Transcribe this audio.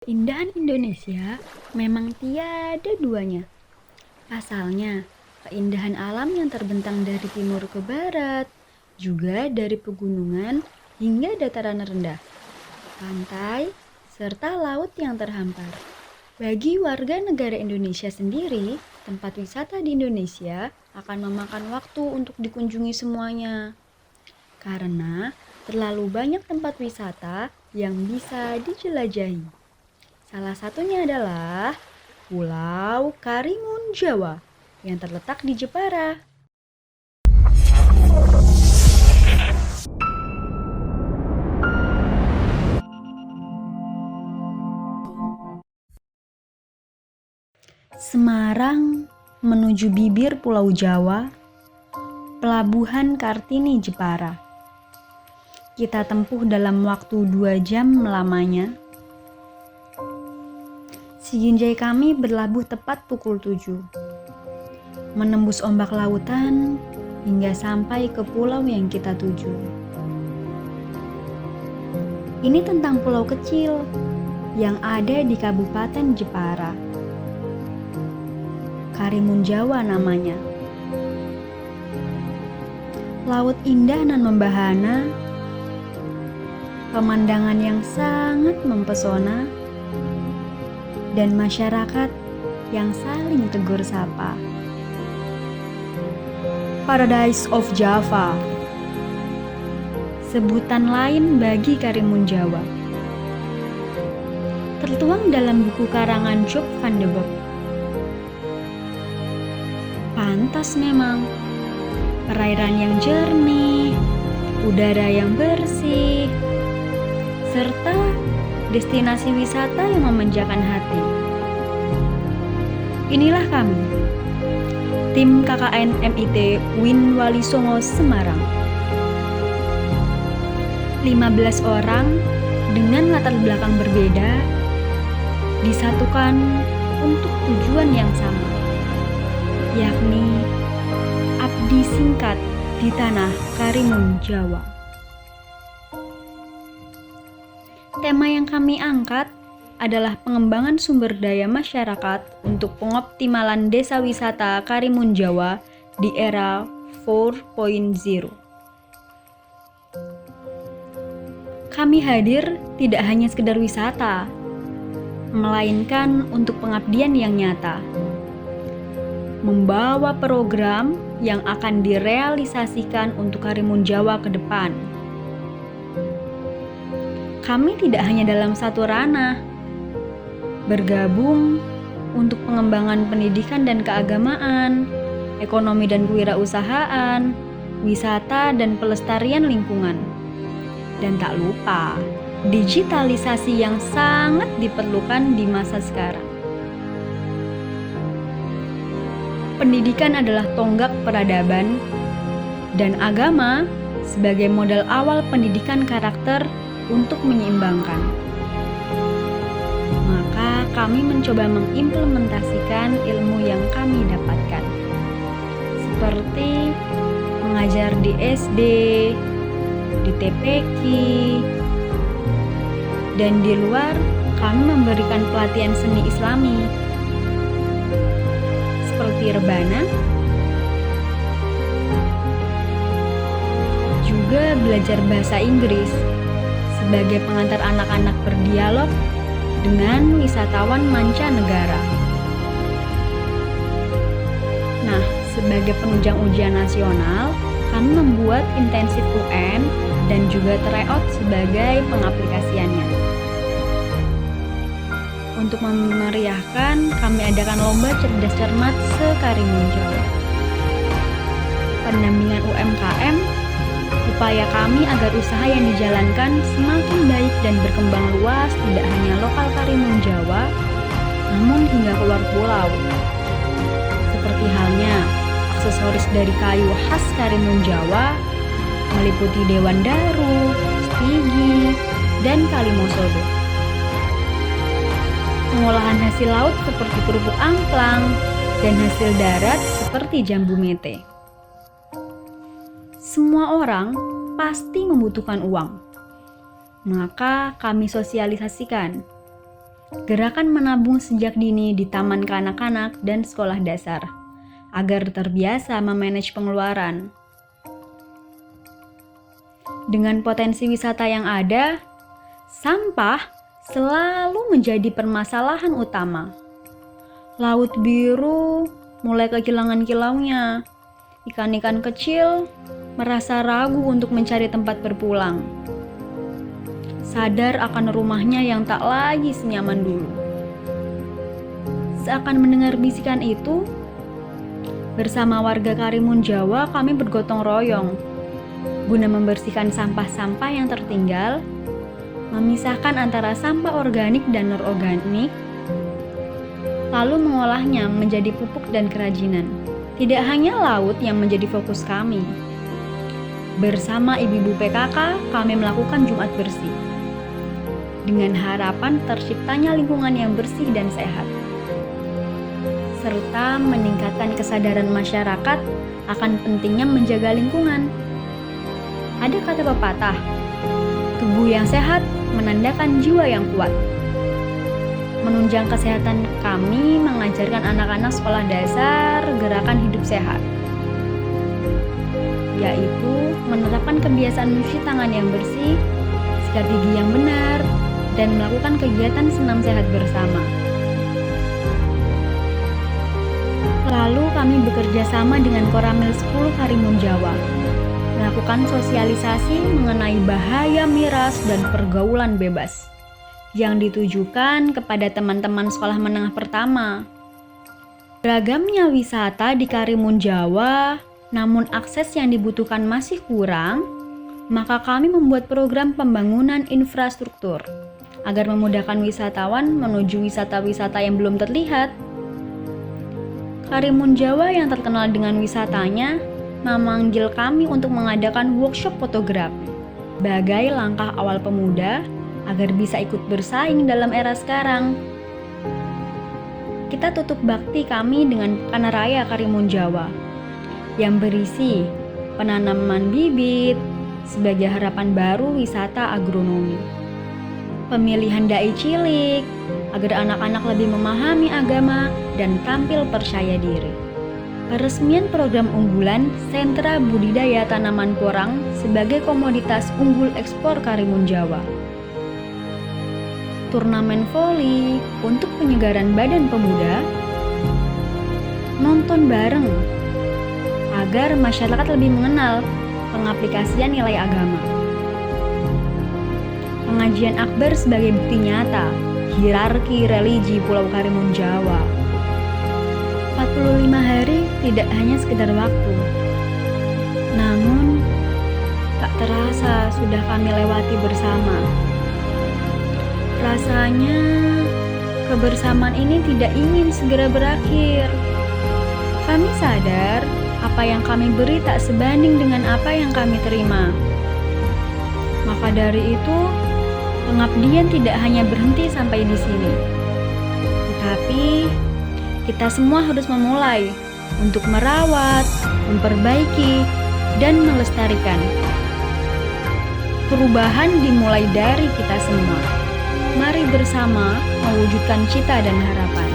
Keindahan Indonesia memang tiada duanya. Pasalnya, keindahan alam yang terbentang dari timur ke barat, juga dari pegunungan hingga dataran rendah, pantai, serta laut yang terhampar. Bagi warga negara Indonesia sendiri, tempat wisata di Indonesia akan memakan waktu untuk dikunjungi semuanya. Karena terlalu banyak tempat wisata yang bisa dijelajahi. Salah satunya adalah Pulau Karimun Jawa yang terletak di Jepara. Semarang menuju bibir Pulau Jawa, Pelabuhan Kartini Jepara. Kita tempuh dalam waktu 2 jam lamanya. Sijinjai kami berlabuh tepat pukul 7. Menembus ombak lautan hingga sampai ke pulau yang kita tuju. Ini tentang pulau kecil yang ada di Kabupaten Jepara. Karimun Jawa namanya. Laut indah nan membahana, pemandangan yang sangat mempesona, dan masyarakat yang saling tegur sapa. Paradise of Java, sebutan lain bagi Karimun Jawa, tertuang dalam buku karangan Job van den Broek. Pantas memang, perairan yang jernih, udara yang bersih, serta destinasi wisata yang memanjakan hati. Inilah kami, tim KKN MIT Win Wali Songo Semarang. 15 orang dengan latar belakang berbeda disatukan untuk tujuan yang sama, yakni abdi singkat di tanah Karimun Jawa. Tema yang kami angkat adalah pengembangan sumber daya masyarakat untuk pengoptimalan desa wisata Karimun Jawa di era 4.0. Kami hadir tidak hanya sekedar wisata, melainkan untuk pengabdian yang nyata. Membawa program yang akan direalisasikan untuk Karimun Jawa ke depan. Kami tidak hanya dalam satu ranah, bergabung untuk pengembangan pendidikan dan keagamaan, ekonomi dan kewirausahaan, wisata dan pelestarian lingkungan. Dan tak lupa, digitalisasi yang sangat diperlukan di masa sekarang. Pendidikan adalah tonggak peradaban, dan agama sebagai modal awal pendidikan karakter untuk menyeimbangkan. Maka kami mencoba mengimplementasikan ilmu yang kami dapatkan, seperti mengajar di SD, di TPQ, dan di luar kami memberikan pelatihan seni Islami, seperti rebana, juga belajar bahasa Inggris sebagai pengantar anak-anak berdialog dengan wisatawan mancanegara. Nah, sebagai penunjang ujian nasional, kami membuat intensif UN dan juga tryout sebagai pengaplikasiannya. Untuk memeriahkan, kami adakan lomba cerdas cermat se-Karimun Jawa. Pendampingan UMKM, upaya kami agar usaha yang dijalankan semakin baik dan berkembang luas tidak hanya lokal Karimun Jawa, namun hingga keluar pulau. Seperti halnya aksesoris dari kayu khas Karimun Jawa, meliputi Dewan Daru, Stigi, dan Kalimosodo. Pengolahan hasil laut seperti kerupuk amplang, dan hasil darat seperti jambu mete. Semua orang pasti membutuhkan uang, maka kami sosialisasikan Gerakan menabung sejak dini di taman kanak-kanak dan sekolah dasar, agar terbiasa memanage pengeluaran. Dengan potensi wisata yang ada, sampah selalu menjadi permasalahan utama. Laut biru mulai kehilangan kilaunya. Ikan-ikan kecil merasa ragu untuk mencari tempat berpulang. Sadar akan rumahnya yang tak lagi senyaman dulu. Seakan mendengar bisikan itu, bersama warga Karimun Jawa kami bergotong royong guna membersihkan sampah-sampah yang tertinggal, memisahkan antara sampah organik dan non-organik, lalu mengolahnya menjadi pupuk dan kerajinan. Tidak hanya laut yang menjadi fokus kami. Bersama ibu-ibu PKK, kami melakukan Jumat Bersih dengan harapan terciptanya lingkungan yang bersih dan sehat, serta meningkatkan kesadaran masyarakat akan pentingnya menjaga lingkungan. Ada kata pepatah, tubuh yang sehat menandakan jiwa yang kuat. Menunjang kesehatan, kami mengajarkan anak-anak sekolah dasar gerakan hidup sehat, yaitu menerapkan kebiasaan mencuci tangan yang bersih, sikat gigi yang benar, dan melakukan kegiatan senam sehat bersama. Lalu kami bekerja sama dengan Koramil 10 Karimun Jawa, melakukan sosialisasi mengenai bahaya miras dan pergaulan bebas yang ditujukan kepada teman-teman sekolah menengah pertama. Beragamnya wisata di Karimun Jawa, namun akses yang dibutuhkan masih kurang, maka kami membuat program pembangunan infrastruktur agar memudahkan wisatawan menuju wisata-wisata yang belum terlihat. Karimun Jawa yang terkenal dengan wisatanya memanggil kami untuk mengadakan workshop fotografi sebagai langkah awal pemuda agar bisa ikut bersaing dalam era sekarang. Kita tutup bakti kami dengan Pekan Raya Karimun Jawa yang berisi penanaman bibit sebagai harapan baru wisata agronomi, pemilihan dai cilik agar anak-anak lebih memahami agama dan tampil percaya diri, peresmian program unggulan sentra budidaya tanaman porang sebagai komoditas unggul ekspor Karimun Jawa, turnamen voli untuk penyegaran badan pemuda, nonton bareng agar masyarakat lebih mengenal pengaplikasian nilai agama, pengajian akbar sebagai bukti nyata hierarki religi Pulau Karimun Jawa. 45 hari tidak hanya sekedar waktu, namun tak terasa sudah kami lewati bersama. Rasanya kebersamaan ini tidak ingin segera berakhir. Kami sadar apa yang kami beri tak sebanding dengan apa yang kami terima. Maka dari itu, pengabdian tidak hanya berhenti sampai di sini, tetapi kita semua harus memulai untuk merawat, memperbaiki, dan melestarikan. Perubahan dimulai dari kita semua. Mari bersama mewujudkan cita dan harapan.